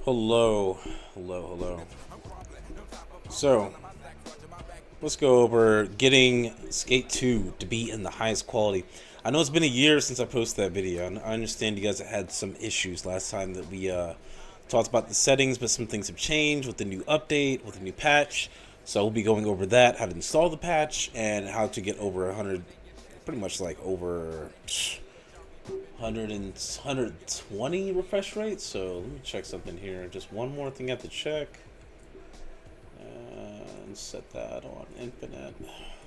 Hello, hello. So, let's go over getting Skate 2 to be in the highest quality. I know it's been a year since I posted that video, and I understand you guys had some issues last time that we talked about the settings, but some things have changed with the new update, with the new patch. So we'll be going over that, how to install the patch, and how to get over 100, pretty much like over 120 refresh rate. So let me check something here. Just one more thing I have to check. And set that on infinite.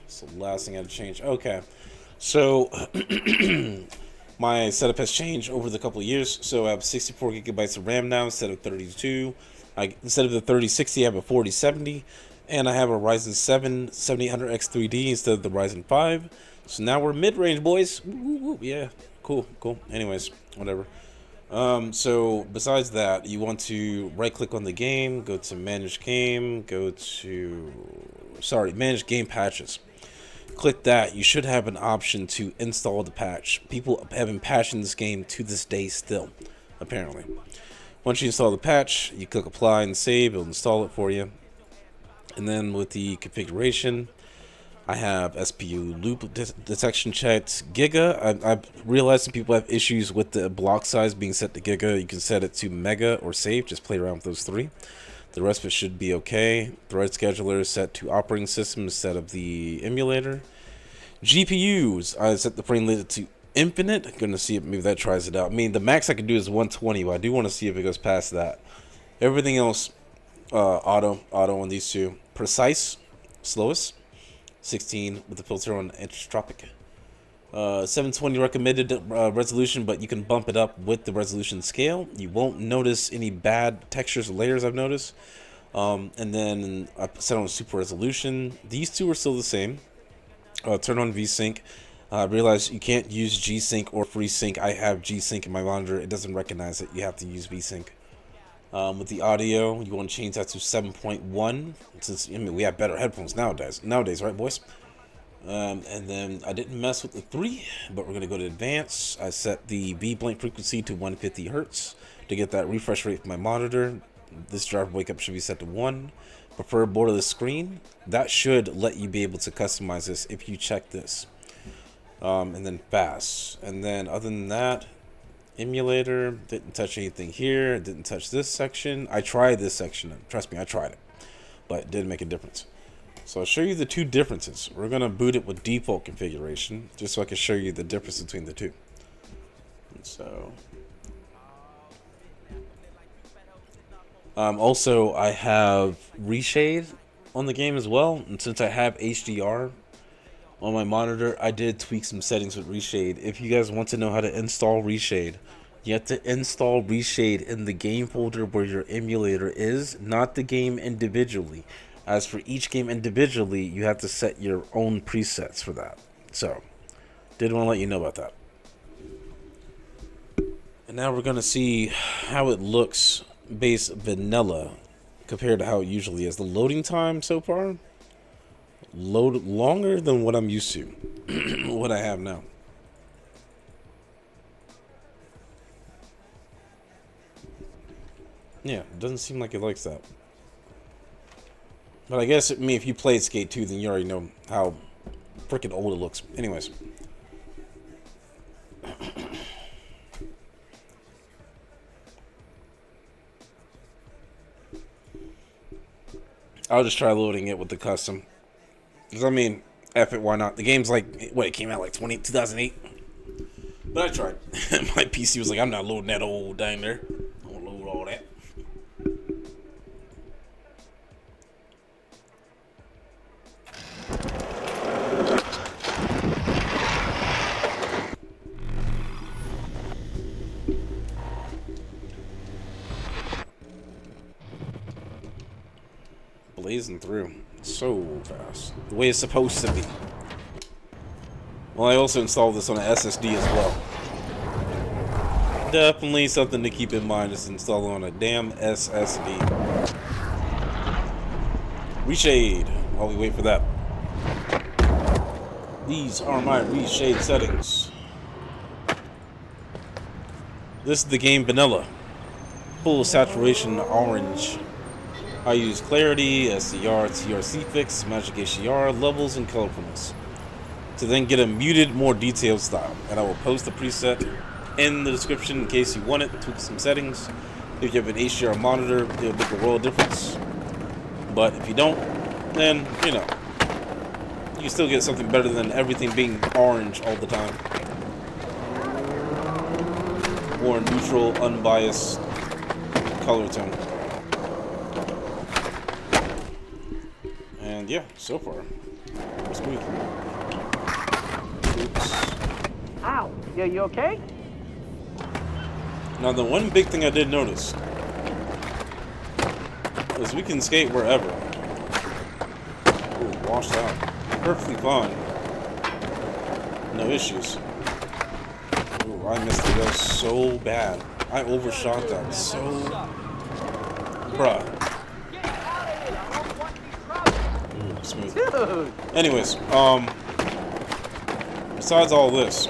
It's the last thing I had to change. Okay. So my setup has changed over the couple of years. So I have 64 gigabytes of RAM now instead of 32. Instead of the 3060, I have a 4070. And I have a Ryzen 7 7800X 3D instead of the Ryzen 5. So now we're mid-range, boys. Woo, yeah, cool. Anyways, whatever. So besides that, you want to right click on the game, go to manage game, manage game patches. Click that. You should have an option to install the patch. People have been patching this game to this day still, apparently. Once you install the patch, you click apply and save, it'll install it for you. And then with the configuration, I have SPU loop detection checked. Giga, I've realized some people have issues with the block size being set to Giga. You can set it to Mega or Save. Just play around with those three. The rest of it should be okay. Thread scheduler is set to operating system instead of the emulator. GPUs, I set the frame limit to infinite. I'm gonna see if maybe that tries it out. I mean, the max I can do is 120, but I do want to see if it goes past that. Everything else, auto on these two. Precise, slowest. 16 with the filter on Entropic. 720 recommended resolution, but you can bump it up with the resolution scale. You won't notice any bad textures or layers, I've noticed. And then I set on super resolution. These two are still the same. Turn on VSync. I realized you can't use G-Sync or FreeSync. I have G-Sync in my monitor. It doesn't recognize it. You have to use VSync. With the audio, you want to change that to 7.1, since we have better headphones nowadays, right, boys? And then I didn't mess with the 3, but we're gonna go to advanced. I set the V blank frequency to 150 hertz to get that refresh rate for my monitor. This driver wake up should be set to 1. Preferred borderless screen, that should let you be able to customize this if you check this. And then fast, and then other than that, emulator, didn't touch anything here, didn't touch this section. I tried this section, trust me, I tried it, but it didn't make a difference. So I'll show you the two differences. We're gonna boot it with default configuration just so I can show you the difference between the two. And so also I have reshade on the game as well, and since I have HDR on my monitor, I did tweak some settings with reshade. If you guys want to know how to install reshade, you have to install reshade in the game folder where your emulator is, not the game individually. As for each game individually, you have to set your own presets for that. So, did want to let you know about that. And now we're going to see how it looks base vanilla compared to how it usually is. The loading time so far, longer than what I'm used to, what I have now. Yeah, it doesn't seem like it likes that. But I guess, if you played Skate 2, then you already know how freaking old it looks. Anyways. I'll just try loading it with the custom. Because, F it, why not? The game's like, it came out like 2008? But I tried. My PC was like, I'm not loading that old thing there. I won't load all that. Blazing through so fast, the way it's supposed to be. Well, I also installed this on an SSD as well. Definitely something to keep in mind is install on a damn SSD. Reshade while we wait for that. These are my reshade settings. This is the game vanilla. full saturation orange. I use clarity, SCR, TRC fix, magic HDR, levels, and color promise to then get a muted, more detailed style. And I will post the preset in the description in case you want it. Tweak some settings. If you have an HDR monitor, it'll make a world of difference. But if you don't, then you know you can still get something better than everything being orange all the time. Or neutral, unbiased color tone. And yeah, so far, it's smooth. Oops. Ow! Yeah, you okay? Now, the one big thing I did notice is we can skate wherever. Ooh, washed out. Perfectly fine. No issues. Ooh, I missed it. That was so bad. I overshot that so... Bruh. Ooh, smooth. Dude! Anyways, besides all this,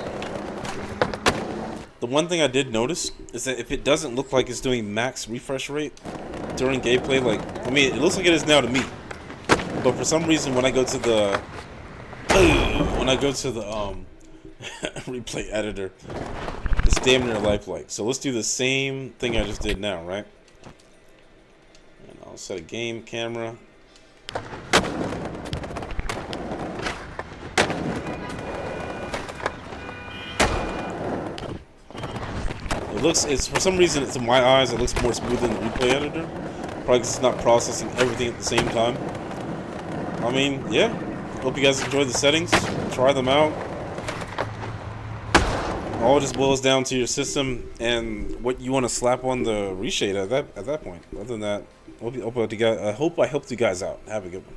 the one thing I did notice is that if it doesn't look like it's doing max refresh rate during gameplay, like, I mean, it looks like it is now to me, but for some reason when I go to the replay editor, it's damn near lifelike. So let's do the same thing I just did now, right? And I'll set a game camera. It's for some reason, it's in my eyes, it looks more smooth than the replay editor. Probably because it's not processing everything at the same time. I mean, yeah. Hope you guys enjoy the settings. Try them out. All just boils down to your system and what you want to slap on the reshade at that point. Other than that, I hope I helped you guys out. Have a good one.